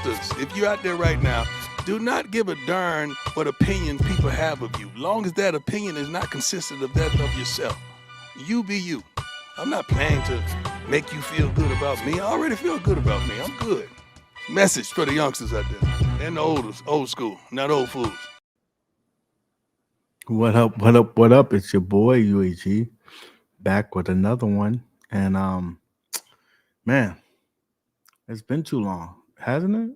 youngsters, if you're out there right now, do not give a darn what opinion people have of you, long as that opinion is not consistent of that of yourself. You be you. I'm not planning to make you feel good about me. I already feel good about me. I'm good. Message for the youngsters out there and the old school, not old fools. What up? What up? What up? It's your boy UAG back with another one. And man, it's been too long, hasn't it?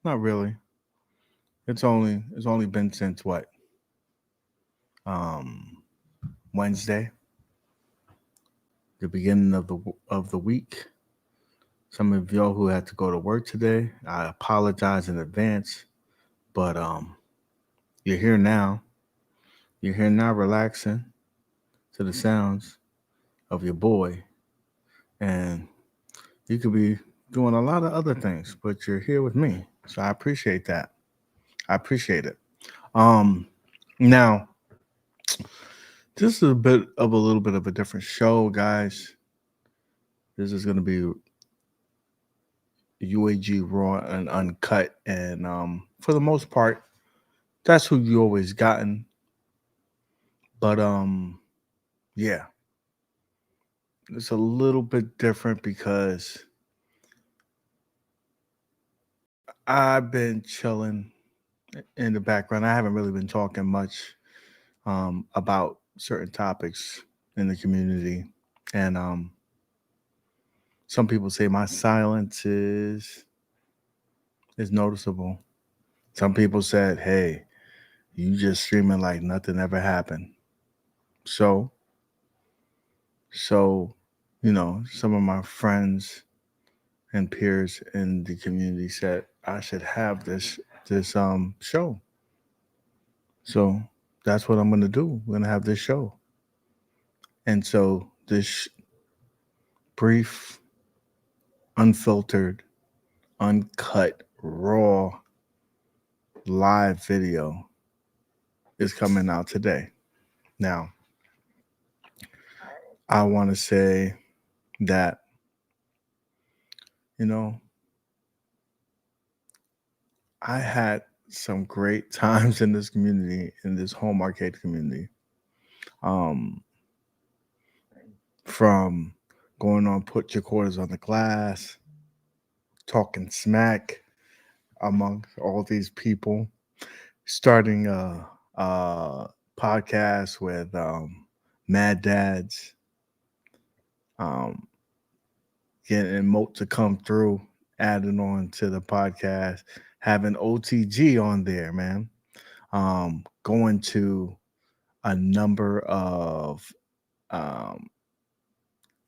Not really. It's only been since what? Um Wednesday, the beginning of the week. Some of y'all who had to go to work today, I apologize in advance, but you're here now. You're here now relaxing to the sounds of your boy, and you could be doing a lot of other things, but you're here with me. So I appreciate that. I appreciate it. Um Now, this is a little bit of a different show, guys. This is gonna be UAG raw and uncut, and for the most part, that's who you always gotten. But yeah, it's a little bit different because I've been chilling in the background. I haven't really been talking much about certain topics in the community, and some people say my silence is noticeable. Some people said, "Hey, you just streaming like nothing ever happened." So, so, some of my friends and peers in the community said I should have this show. So that's what I'm gonna do. We're gonna have this show, and so this brief, unfiltered, uncut, raw live video is coming out today. Now, I want to say that, you know, I had some great times in this community, in this home arcade community. Um, from going on put your quarters on the glass, talking smack amongst all these people, starting a podcast with Mad Dads, um, getting Emote to come through, adding on to the podcast, having OTG on there, man. Going to a number of um,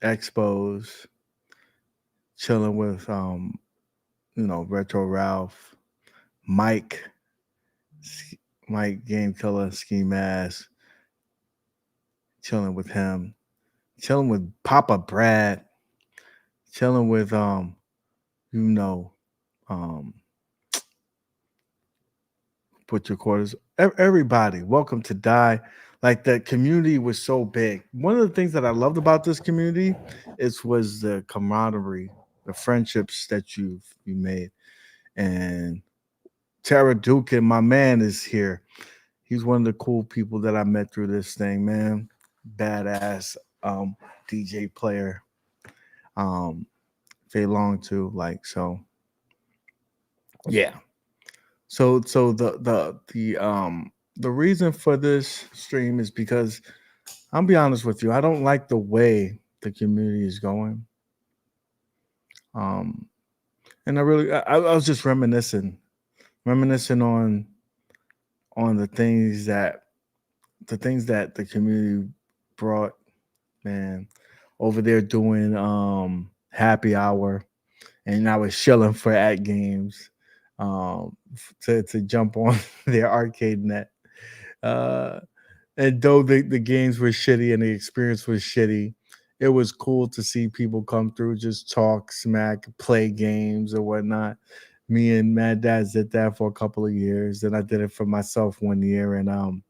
expos, chilling with Retro Ralph, Mike, Mike Game Killer, Ski Mask, chilling with him, chilling with Papa Brad, chilling with you know, um, put your quarters. Everybody, welcome to Die. Like the community was so big. One of the things that I loved about this community was the camaraderie, the friendships that you made. And Tara Duke and my man is here. He's one of the cool people that I met through this thing, man. Badass DJ player. Um Fei Long too. Like so. Yeah. So the reason for this stream is because I'll be honest with you, I don't like the way the community is going. Um and I was just reminiscing on the things that the community brought, man, over there doing happy hour, and I was chilling for at games to jump on their arcade net. Uh, and though the games were shitty and the experience was shitty, it was cool to see people come through, just talk smack, play games or whatnot. Me and Mad Dad did that for a couple of years. Then I did it for myself one year, and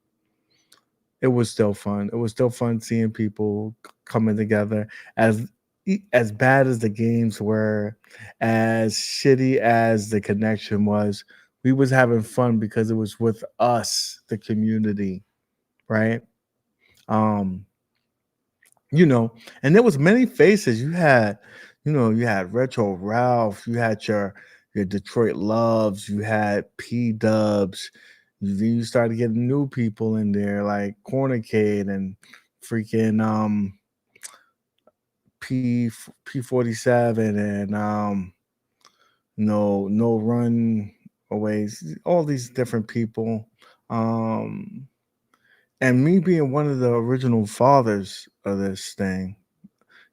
it was still fun. It was still fun seeing people coming together as as bad as the games were, as shitty as the connection was, we was having fun because it was with us, the community, right? Um, you know, and there was many faces. You had, you had Retro Ralph, you had your Detroit Loves, you had P Dubs. Then you started getting new people in there like Cornicade and freaking P47 and no run aways, all these different people. Um and me being one of the original fathers of this thing,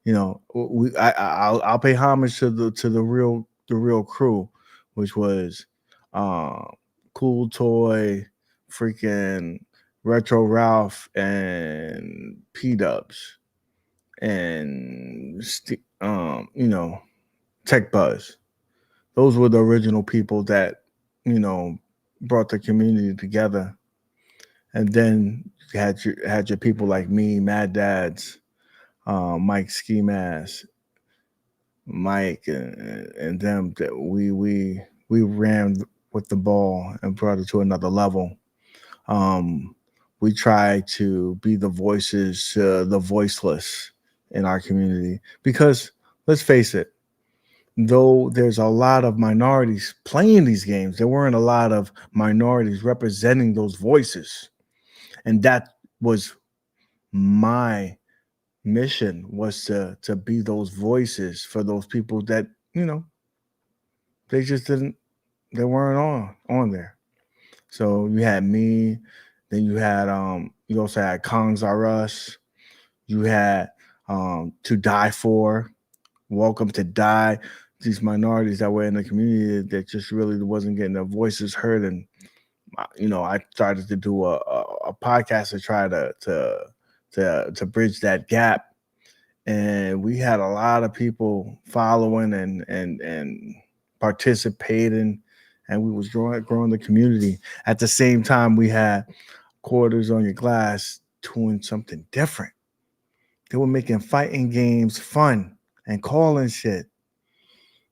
I'll pay homage to the real crew, which was uh, Cool Toy, freaking Retro Ralph, and P Dubs, and Tech Buzz. Those were the original people that you know brought the community together. And then you had your people like me, Mad Dads, Mike Ski Mask, Mike, and them that we ran with the ball and brought it to another level. Um, we try to be the voices, the voiceless in our community because let's face it, though there's a lot of minorities playing these games, there weren't a lot of minorities representing those voices, and that was my mission was to be those voices for those people that you know they just didn't they weren't on there. So you had me, then you also had Kongs R Us, you had To Die For, Welcome to Die, these minorities that were in the community that just really wasn't getting their voices heard. And I started to do a podcast to try to bridge that gap, and we had a lot of people following and participating, and we was growing the community. At the same time, we had Quarters on Your Glass doing something different. They were making fighting games fun and calling shit.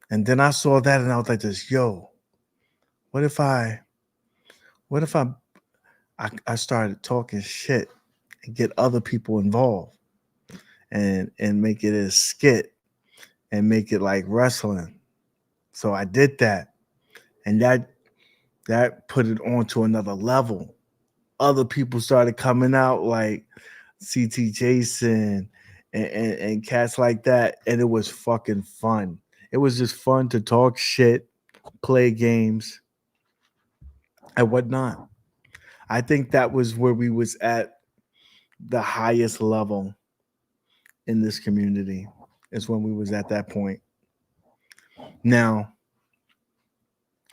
And then I saw that and I was like, "This, yo, what if I, what if I started talking shit and get other people involved and make it a skit and make it like wrestling?" So I did that, and that put it on to another level. Other people started coming out like CT Jason and cats like that, and it was fucking fun. It was just fun to talk shit, play games, and whatnot. I think that was where we was at the highest level in this community. Is when we was at that point. Now,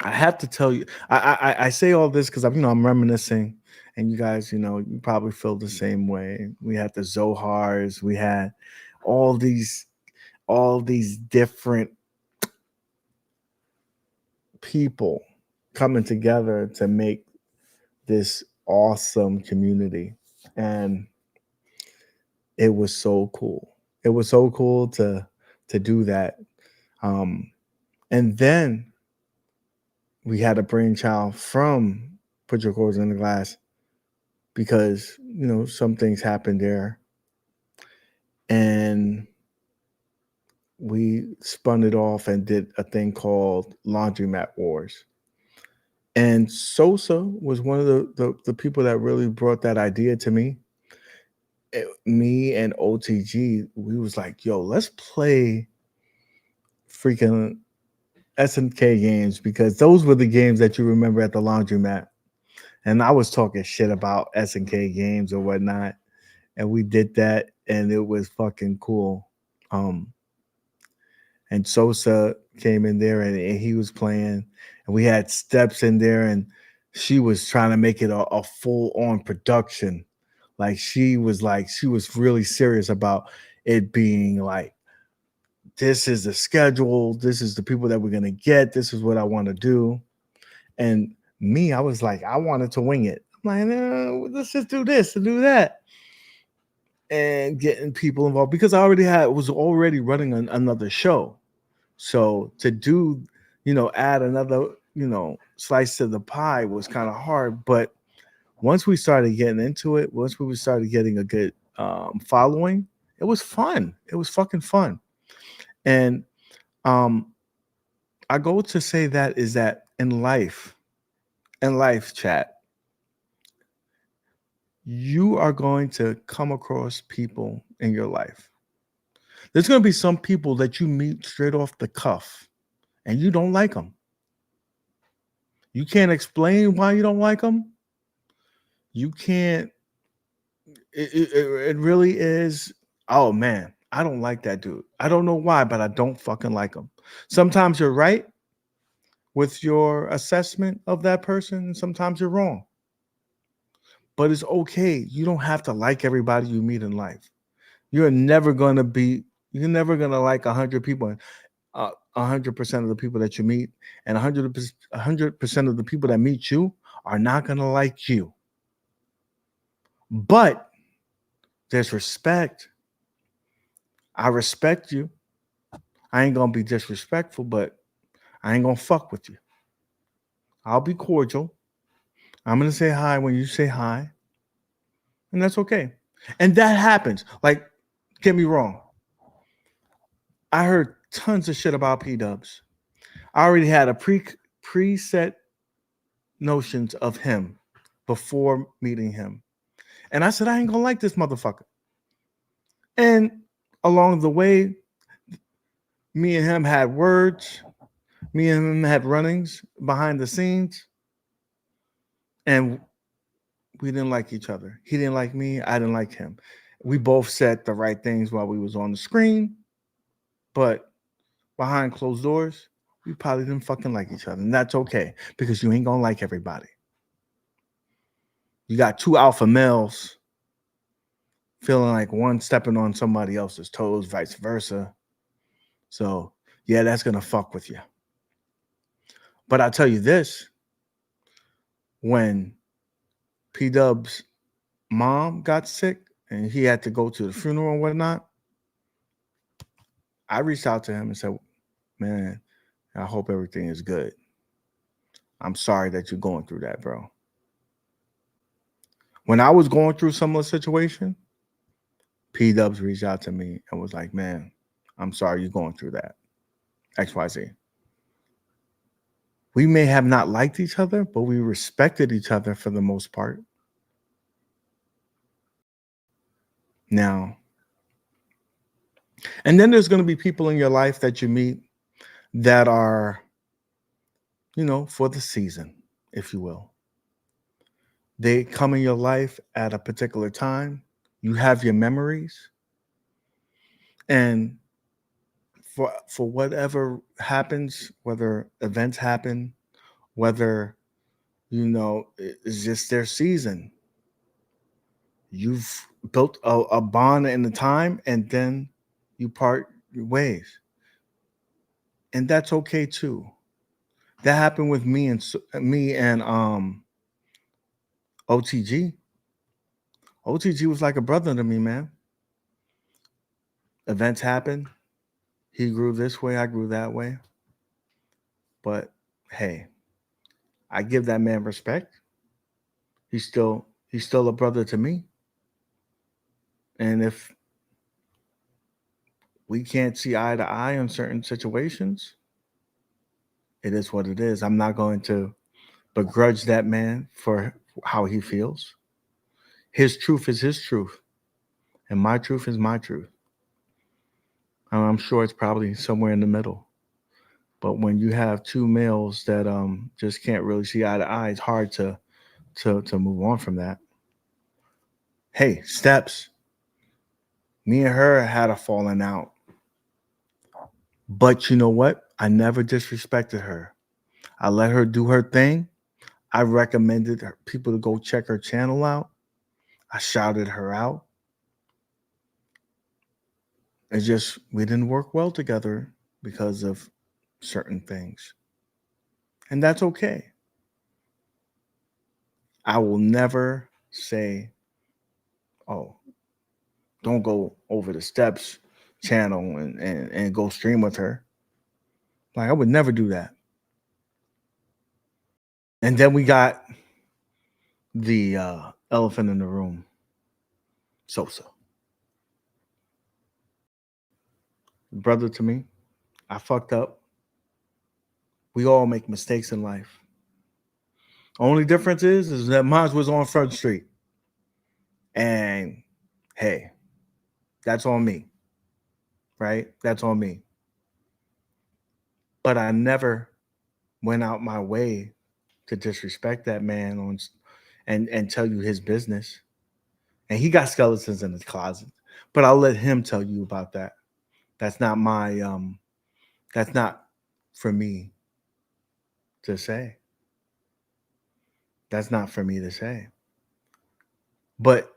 I have to tell you, I say all this because I'm reminiscing, and you guys, you probably feel the same way. We had the Zohars, we had all these all these different people coming together to make this awesome community, and it was so cool. It was so cool to do that, um, and then we had a brainchild from Put Your Chords in the Glass because some things happened there, and we spun it off and did a thing called Laundromat Wars. And Sosa was one of the people that really brought that idea to me. Me and OTG, we was like, yo, let's play freaking SNK games because those were the games that you remember at the laundromat. And I was talking shit about SNK games or whatnot, and we did that, and it was fucking cool. Um, and Sosa came in there, and he was playing, and we had Steps in there, and she was trying to make it a full on production. Like she was really serious about it being like, this is the schedule, this is the people that we're gonna get, this is what I want to do. And me, I was like, I wanted to wing it. I'm like, no, let's just do this and do that. and getting people involved because I already had was already running another show. So to do, add another, slice to the pie was kind of hard. But once we started getting into it, once we started getting a good following, it was fun. It was fucking fun. And um, I go to say that is that in life, chat, you are going to come across people in your life. There's going to be some people that you meet straight off the cuff and you don't like them. You can't explain why you don't like them. You can't, it really is, oh man, I don't like that dude. I don't know why, but I don't fucking like him. Sometimes you're right with your assessment of that person, and sometimes you're wrong. But it's okay. You don't have to like everybody you meet in life. You're never going to be, you're never going to like 100 people. 100% of the people that you meet, and 100% of the people that meet you are not going to like you. But there's respect. I respect you. I ain't going to be disrespectful, but I ain't going to fuck with you. I'll be cordial. I'm going to say hi when you say hi, and that's okay. And that happens. Like, get me wrong. I heard tons of shit about P-dubs. I already had a preset notions of him before meeting him. And I said, I ain't gonna like this motherfucker. And along the way, me and him had words, me and him had runnings behind the scenes, and we didn't like each other. He didn't like me, I didn't like him. We both said the right things while we was on the screen, but behind closed doors, we probably didn't fucking like each other. And that's okay, because you ain't gonna like everybody. You got two alpha males feeling like one stepping on somebody else's toes, vice versa. So, yeah, that's going to fuck with you. But I'll tell you this, when P Dub's mom got sick and he had to go to the funeral and whatnot, I reached out to him and said, man, I hope everything is good. I'm sorry that you're going through that, bro. When I was going through similar situation, P Dubs reached out to me and was like, man, I'm sorry you're going through that. XYZ. We may have not liked each other, but we respected each other for the most part. Now, and then there's going to be people in your life that you meet that are, for the season, if you will. They come in your life at a particular time. You have your memories. And for whatever happens, whether events happen, whether, it's just their season. You've built a bond in the time, and then you part your ways. And that's okay too. That happened with me and OTG. OTG was like a brother to me, man. Events happened. He grew this way, I grew that way. But hey, I give that man respect. He's still a brother to me. And if we can't see eye to eye on certain situations, it is what it is. I'm not going to begrudge that man for how he feels. His truth is his truth, and my truth is my truth. I'm sure it's probably somewhere in the middle. But when you have two males that just can't really see eye to eye, it's hard to move on from that. Hey, Steps, me and her had a falling out. But you know what? I never disrespected her. I let her do her thing. I recommended people to go check her channel out. I shouted her out. It's just we didn't work well together because of certain things. And that's okay. I will never say, oh, don't go over the steps channel and go stream with her. Like I would never do that. And then we got the elephant in the room, Sosa. Brother to me, I fucked up. We all make mistakes in life. Only difference is that mine was on Front Street. And hey, that's on me. Right? That's on me. But I never went out my way to disrespect that man on and tell you his business. And he got skeletons in his closet. But I'll let him tell you about that. That's not my that's not for me to say. That's not for me to say. But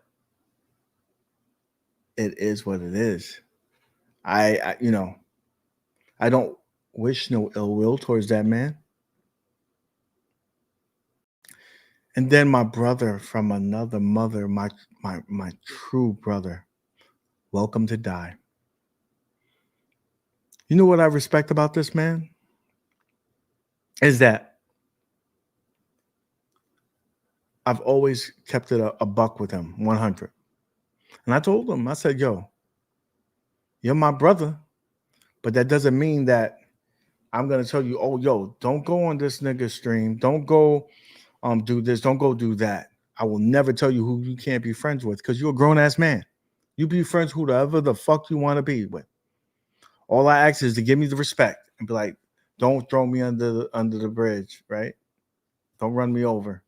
it is what it is. I I don't wish no ill will towards that man. And then my brother from another mother, my true brother, welcome to die. You know what I respect about this man? Is that I've always kept it a buck with him, 100. And I told him, I said, yo, you're my brother, but that doesn't mean that I'm going to tell you, oh, yo, don't go on this nigga stream. Don't go do this. Don't go do that. I will never tell you who you can't be friends with because you're a grown-ass man. You be friends with whoever the fuck you want to be with. All I ask is to give me the respect and be like, don't throw me under the bridge, right? Don't run me over.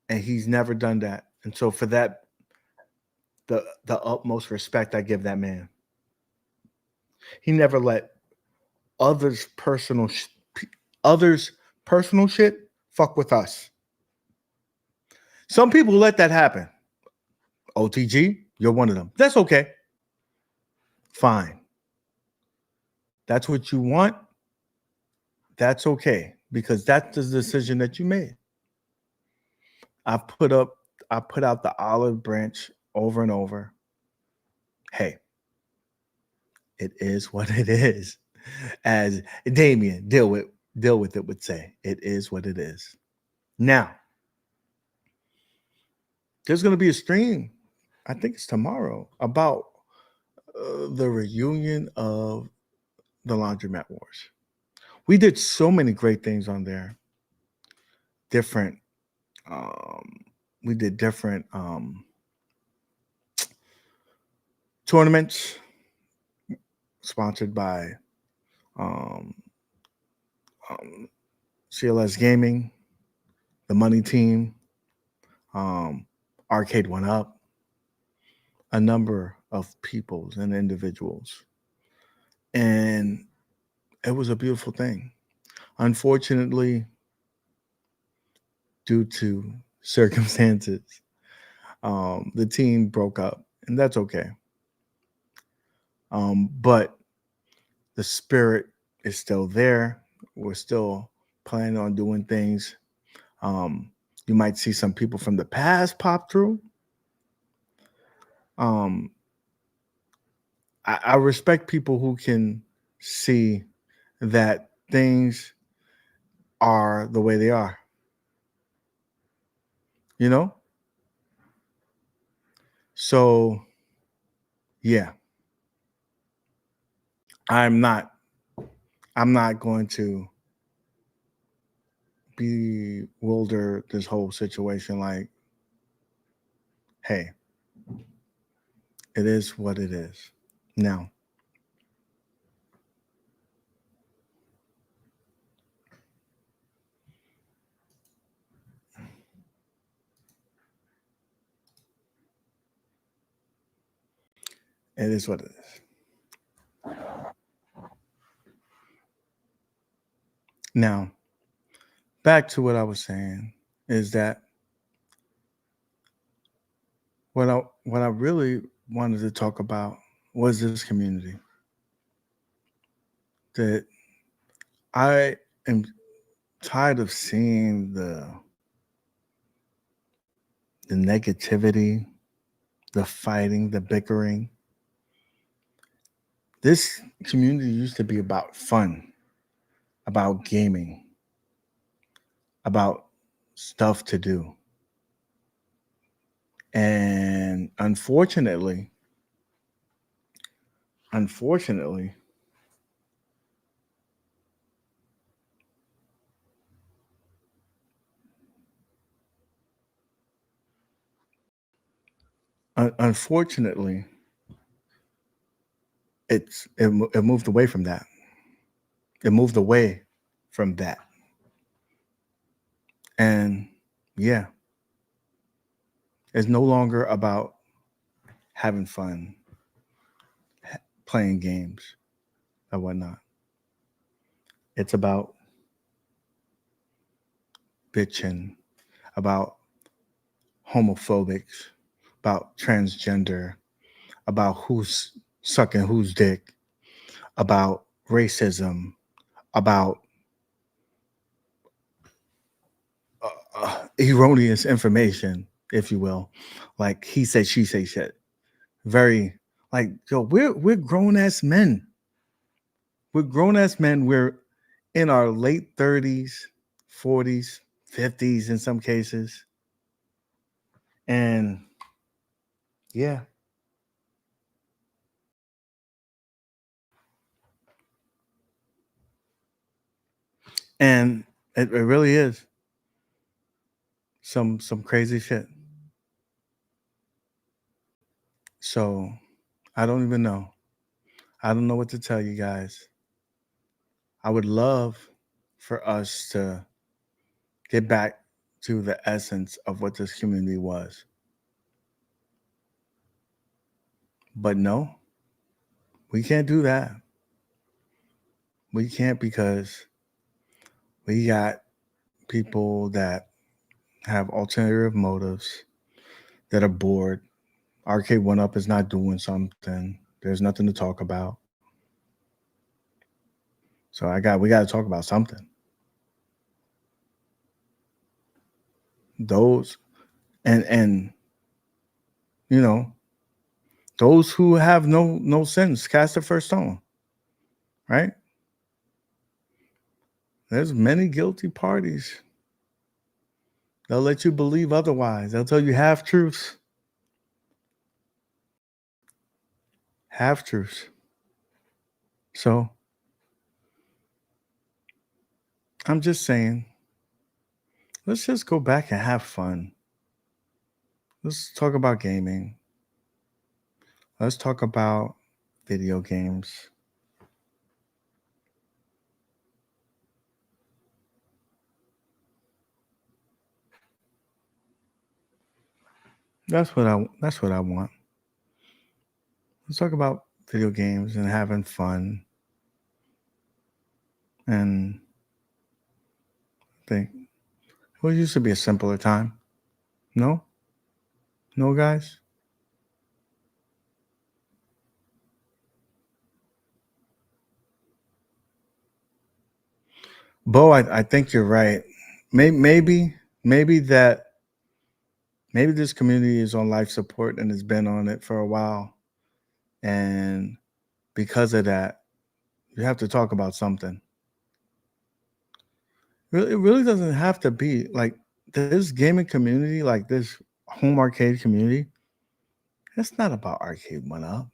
And he's never done that. And so for that, the utmost respect I give that man. He never let others' personal shit fuck with us. Some people let that happen. OTG, you're one of them. That's okay. Fine. That's what you want. That's okay because that's the decision that you made. I put out the olive branch over and over. Hey, it is what it is. As Damien deal with it would say, it is what it is. Now, there's going to be a stream, I think it's tomorrow, about the reunion of the Laundromat Wars. We did so many great things on there. We did different tournaments sponsored by CLS Gaming, the Money Team, Arcade One Up, a number of peoples and individuals. And it was a beautiful thing. Unfortunately, due to circumstances, the team broke up, and that's okay. But the spirit is still there. We're still planning on doing things. You might see some people from the past pop through. I respect people who can see that things are the way they are. You know? So, yeah. I'm not going to bewilder this whole situation like, hey, it is what it is. Now, it is what it is. Now, back to what I was saying is that what I really wanted to talk about was this community. That I am tired of seeing the negativity, the fighting, the bickering. This community used to be about fun, about gaming, about stuff to do. And unfortunately, unfortunately, it moved away from that. It moved away from that. And yeah, it's no longer about having fun, playing games and whatnot. It's about bitching, about homophobics, about transgender, about who's sucking whose dick, about racism, about erroneous information, if you will, like he said, she say shit. Very like yo, we're grown ass men. We're grown ass men. We're in our late 30s, 40s, 50s in some cases. And yeah. And it really is some crazy shit. So I don't even know. I don't know what to tell you guys. I would love for us to get back to the essence of what this community was. But no, we can't do that. We can't because we got people that have alternative motives that are bored. Arcade One Up is not doing something. There's nothing to talk about. So we got to talk about something. Those and you know, those who have no sins cast the first stone. Right? There's many guilty parties. They'll let you believe otherwise. They'll tell you half truths. Half truths. So I'm just saying, let's just go back and have fun. Let's talk about gaming. Let's talk about video games. That's what I want. Let's talk about video games and having fun. And I think it used to be a simpler time. No? No, guys? Bo, I think you're right. Maybe that maybe this community is on life support and has been on it for a while. And because of that, you have to talk about something. It really doesn't have to be like this gaming community, like this home arcade community. It's not about Arcade One Up.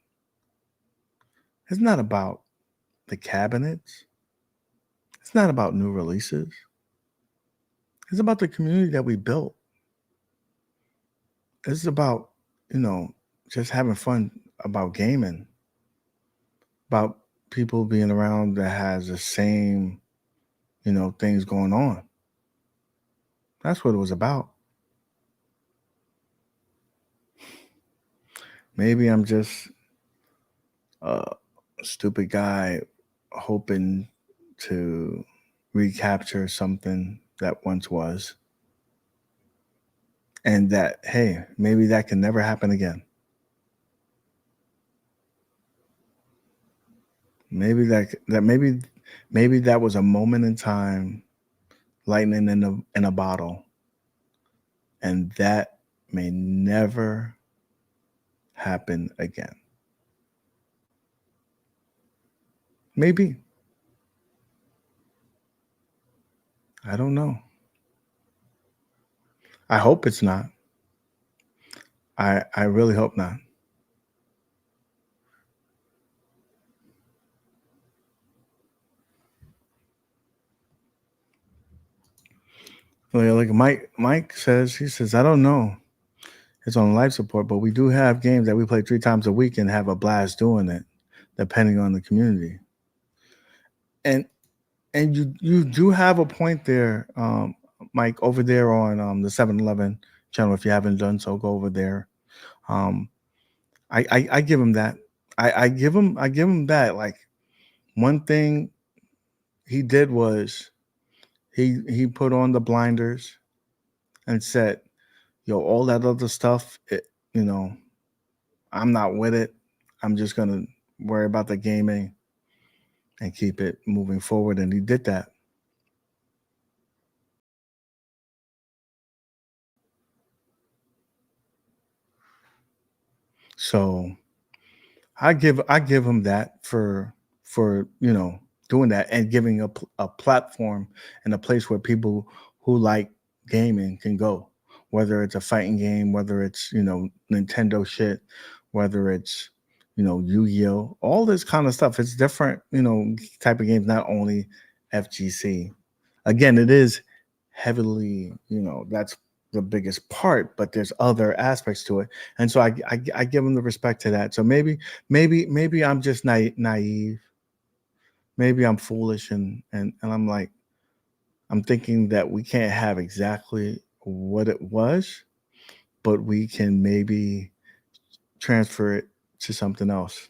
It's not about the cabinets. It's not about new releases. It's about the community that we built. It's about, just having fun about gaming, about people being around that has the same, things going on. That's what it was about. Maybe I'm just a stupid guy hoping to recapture something that once was. And that, hey, maybe that can never happen again. Maybe maybe that was a moment in time, lightning in a bottle, and that may never happen again. Maybe. I don't know. I hope it's not. I really hope not. Like Mike says, he says, I don't know. It's on life support, but we do have games that we play 3 times a week and have a blast doing it, depending on the community. And you do have a point there, Mike, over there on the 7-Eleven channel. If you haven't done so, go over there. Um, I give him that. I give him that. Like, one thing he did was he put on the blinders and said, "Yo, all that other stuff, you know, I'm not with it. I'm just gonna worry about the gaming and keep it moving forward." And he did that. So I give him that for doing that and giving a platform and a place where people who like gaming can go, whether it's a fighting game, whether it's Nintendo shit, whether it's Yu-Gi-Oh, all this kind of stuff. It's different type of games, not only FGC. Again, it is heavily that's the biggest part, but there's other aspects to it, and so I give them the respect to that. So maybe I'm just naive, maybe I'm foolish, and I'm like, I'm thinking that we can't have exactly what it was, but we can maybe transfer it to something else.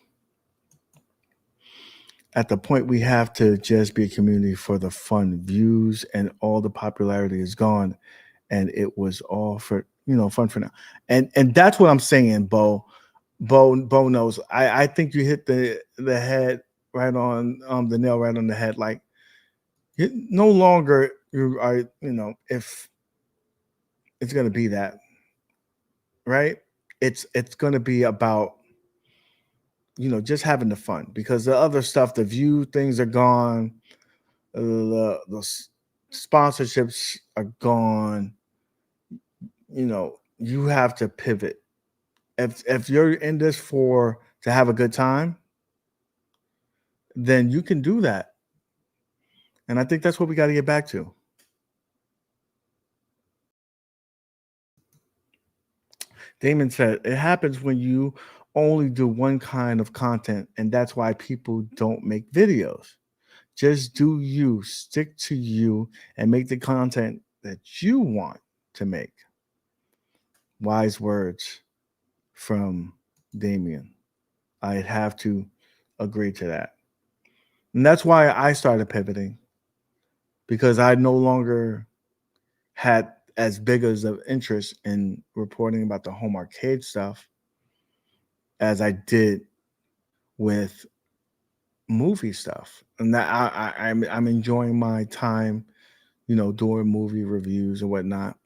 At the point we have to just be a community for the fun views, and all the popularity is gone, and it was all for fun for now. And that's what I'm saying, Bo. Bo knows. I think you hit the head right on the nail right on the head. Like, no longer you are if it's gonna be that, right, it's gonna be about just having the fun, because the other stuff, the view things are gone, the sponsorships are gone. You have to pivot. If you're in this for to have a good time, then you can do that. And I think that's what we got to get back to. Damon said it happens when you only do one kind of content, and that's why people don't make videos. Just do you, stick to you, and make the content that you want to make. Wise words from Damien. I'd have to agree to that. And that's why I started pivoting, because I no longer had as big as of interest in reporting about the home arcade stuff as I did with movie stuff. And that I'm enjoying my time, doing movie reviews and whatnot.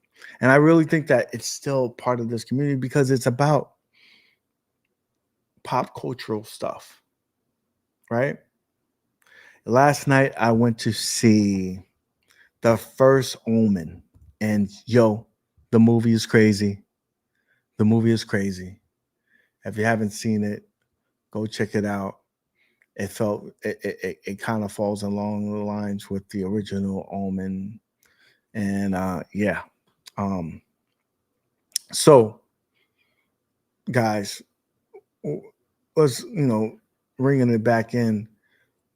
And I really think that it's still part of this community because it's about pop cultural stuff, right? Last night I went to see The First Omen, and yo, the movie is crazy. The movie is crazy. If you haven't seen it, go check it out. It kind of falls along the lines with the original Omen, and yeah. Um, so guys, let's bringing it back in.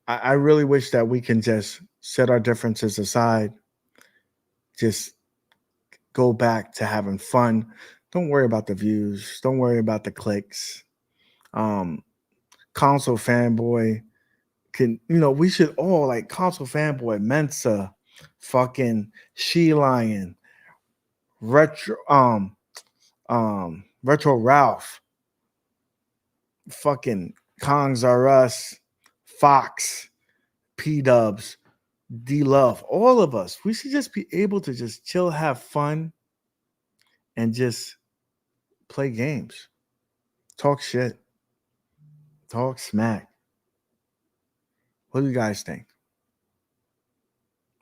I really wish that we can just set our differences aside, just go back to having fun. Don't worry about the views. Don't worry about the clicks. Um, Console fanboy can we should all like Console fanboy, Mensa, fucking She Lion, retro Ralph, fucking Kongs R Us, Fox, P Dubs, D Love, all of us. We should just be able to just chill, have fun, and just play games. talk shit, talk smack. What do you guys think?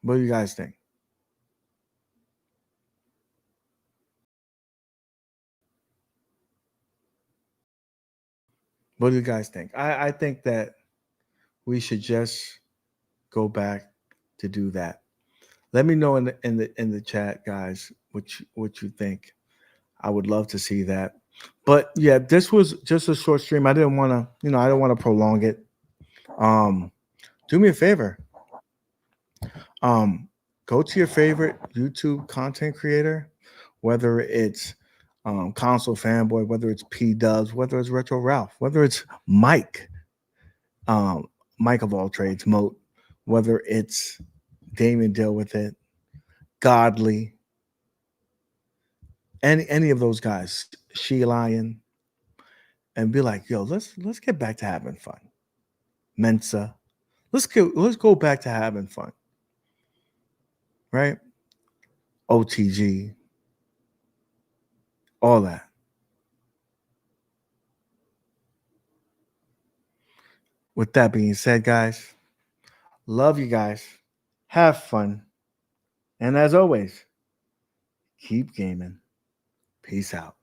What do you guys think? What do you guys think? I think that we should just go back to do that. Let me know in the chat, guys, what you think. I would love to see that. But yeah, this was just a short stream. I didn't want to, I don't want to prolong it. Do me a favor. Go to your favorite YouTube content creator, whether it's Console Fanboy, whether it's P Dubs, whether it's Retro Ralph, whether it's Mike, Mike of all trades, Moat, whether it's Damien Deal with it, Godly, any of those guys, She Lion, and be like, yo, let's get back to having fun. Mensa, let's go back to having fun, right? OTG, all that. With that being said, guys, love you guys. Have fun. And as always, keep gaming. Peace out.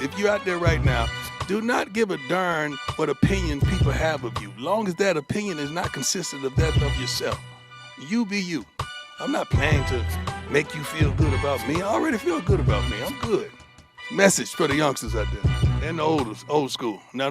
If you're out there right now, do not give a darn what opinion people have of you, long as that opinion is not consistent of that of yourself. You be you. I'm not planning to make you feel good about me. I already feel good about me. I'm good. Message for the youngsters out there and the old school. Now,